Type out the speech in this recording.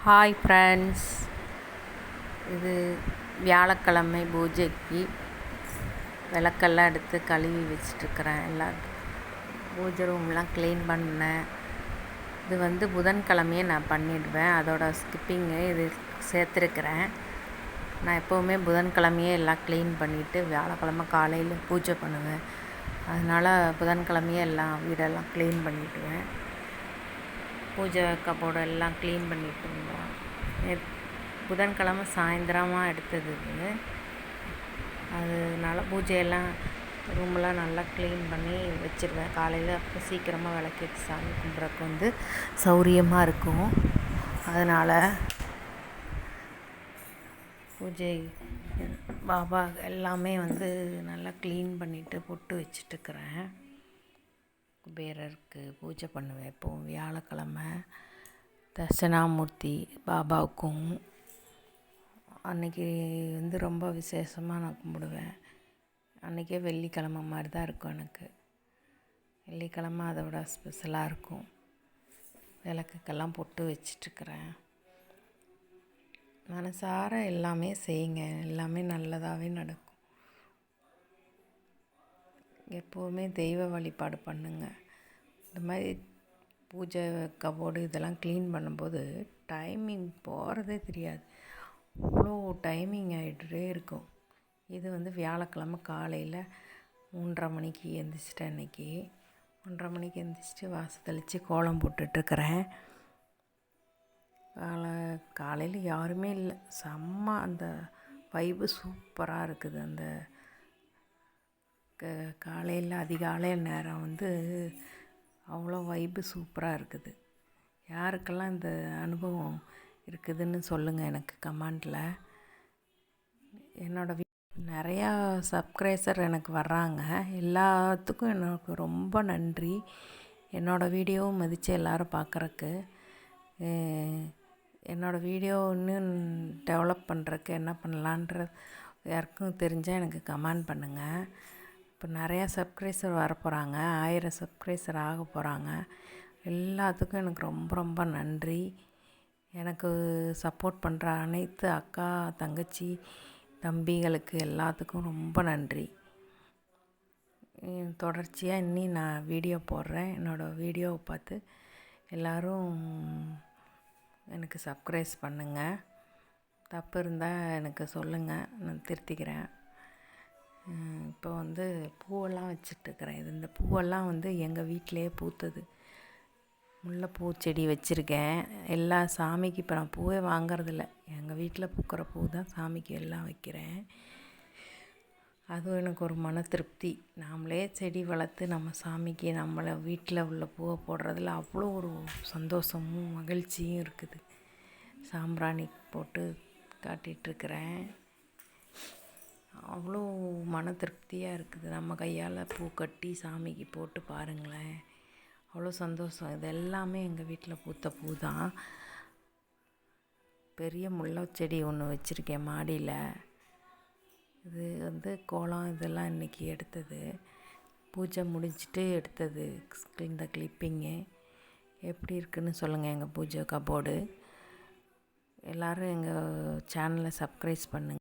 Hi friends, இது வியாழக்கிழமை பூஜைக்கு விளக்கெல்லாம் எடுத்து கழுவி வச்சிட்ருக்கிறேன். எல்லாம் பூஜை ரூம்லாம் க்ளீன் பண்ணேன். இது புதன்கிழமையே நான் பண்ணிடுவேன். அதோட ஸ்கிப்பிங்கு இது சேர்த்துருக்கிறேன். நான் எப்போவுமே புதன்கிழமையே எல்லாம் க்ளீன் பண்ணிவிட்டு வியாழக்கிழமை காலையில் பூஜை பண்ணுவேன். அதனால் புதன்கிழமையே எல்லாம் வீடெல்லாம் க்ளீன் பண்ணிவிடுவேன். பூஜை கபோர்டு எல்லாம் க்ளீன் பண்ணிட்டு இருந்தோம். புதன்கிழமை சாயந்தரமாக எடுத்தது இது. அதனால பூஜையெல்லாம் ரூமெல்லாம் நல்லா க்ளீன் பண்ணி வச்சுருவேன். காலையில் அப்போ சீக்கிரமாக விளக்கேற்றி சாமி கும்பிட்றக்கு சௌரியமாக இருக்கும். அதனால் பூஜை பாபா எல்லாமே நல்லா க்ளீன் பண்ணிவிட்டு பொட்டு வச்சிட்ருக்கிறேன். குபேரருக்கு பூஜை பண்ணுவேன். இப்போது வியாழக்கிழமை தட்சிணாமூர்த்தி பாபாவுக்கும் அன்றைக்கி ரொம்ப விசேஷமாக நான் கும்பிடுவேன். அன்றைக்கே வெள்ளிக்கிழமை மாதிரி தான் இருக்கும் எனக்கு. வெள்ளிக்கிழமை அதை விட ஸ்பெஷலாக இருக்கும். விளக்குக்கெல்லாம் பொட்டு வச்சிட்ருக்கிறேன். மனசார எல்லாமே செய்யுங்க, எல்லாமே நல்லதாகவே நடக்கும். எப்போவுமே தெய்வ வழிபாடு பண்ணுங்க. இந்த மாதிரி பூஜை கபோர்டு இதெல்லாம் க்ளீன் பண்ணும்போது டைமிங் போகிறதே தெரியாது. அவ்வளோ டைமிங் ஆகிட்டே இருக்கும். இது வியாழக்கிழமை காலையில் 3:30 மணிக்கு எழுந்திரிச்சிட்டேன். இன்றைக்கி 3:30 மணிக்கு எழுந்திரிச்சிட்டு வாசல் தெளித்து கோலம் போட்டுட்ருக்கிறேன். காலையில் யாருமே இல்லை. செம்ம அந்த வைப்பு சூப்பராக இருக்குது. அந்த காலையில் அதிகாலை நேரம் அவ்வளோ வைப்பு சூப்பராக இருக்குது. யாருக்கெல்லாம் இந்த அனுபவம் இருக்குதுன்னு சொல்லுங்கள் எனக்கு கமெண்டில். நிறையா சப்ஸ்கிரைபர் எனக்கு வர்றாங்க. எல்லாத்துக்கும் எனக்கு ரொம்ப நன்றி. என்னோடய வீடியோவும் மதித்து எல்லோரும் பார்க்குறக்கு. என்னோடய வீடியோ இன்னும் டெவலப் பண்ணுறக்கு என்ன பண்ணலான்ற யாருக்கும் தெரிஞ்சால் எனக்கு கமெண்ட் பண்ணுங்கள். இப்போ நிறையா சப்ஸ்கிரைபர் வரப்போகிறாங்க. 1000 சப்ஸ்கிரைபர் ஆக போகிறாங்க. எல்லாத்துக்கும் எனக்கு ரொம்ப ரொம்ப நன்றி. எனக்கு சப்போர்ட் பண்ணுற அனைத்து அக்கா, தங்கச்சி, தம்பிகளுக்கு எல்லாத்துக்கும் ரொம்ப நன்றி. தொடர்ச்சியாக இன்னி நான் வீடியோ போடுறேன். என்னோடய வீடியோவை பார்த்து எல்லோரும் எனக்கு சப்ஸ்கிரைப் பண்ணுங்கள். தப்பு இருந்தால் எனக்கு சொல்லுங்கள், நான் திருத்திக்கிறேன். இப்போ பூவெல்லாம் வச்சிட்ருக்கிறேன். இந்த பூவெல்லாம் எங்கள் வீட்டிலையே பூத்தது. முல்லைப்பூ செடி வச்சுருக்கேன். எல்லா சாமிக்கு இப்போ நான் பூவே வாங்கிறதில்ல. எங்கள் வீட்டில் பூக்கிற பூ தான் சாமிக்கு எல்லாம் வைக்கிறேன். அதுவும் எனக்கு ஒரு மன திருப்தி. நாமளே செடி வளர்த்து நம்ம சாமிக்கு நம்மளை வீட்டில் உள்ள பூவை போடுறதுல அவ்வளோ ஒரு சந்தோஷமும் மகிழ்ச்சியும் இருக்குது. சாம்பிராணி போட்டு காட்டிகிட்ருக்கிறேன். அவ்வளோ மன திருப்தியாக இருக்குது. நம்ம கையால் பூ கட்டி சாமிக்கு போட்டு பாருங்களேன், அவ்வளோ சந்தோஷம். இது எல்லாமே எங்கள் வீட்டில் பூத்த பூ தான். பெரிய முல்லை செடி ஒன்று வச்சுருக்கேன் மாடியில். இது கோலம் இதெல்லாம் இன்றைக்கி எடுத்தது. பூஜை முடிஞ்சிட்டு எடுத்தது இந்த கிளிப்பிங்கு. எப்படி இருக்குதுன்னு சொல்லுங்கள் எங்கள் பூஜை கபோர்டு. எல்லோரும் எங்கள் சேனலை சப்ஸ்கிரைப் பண்ணுங்கள்.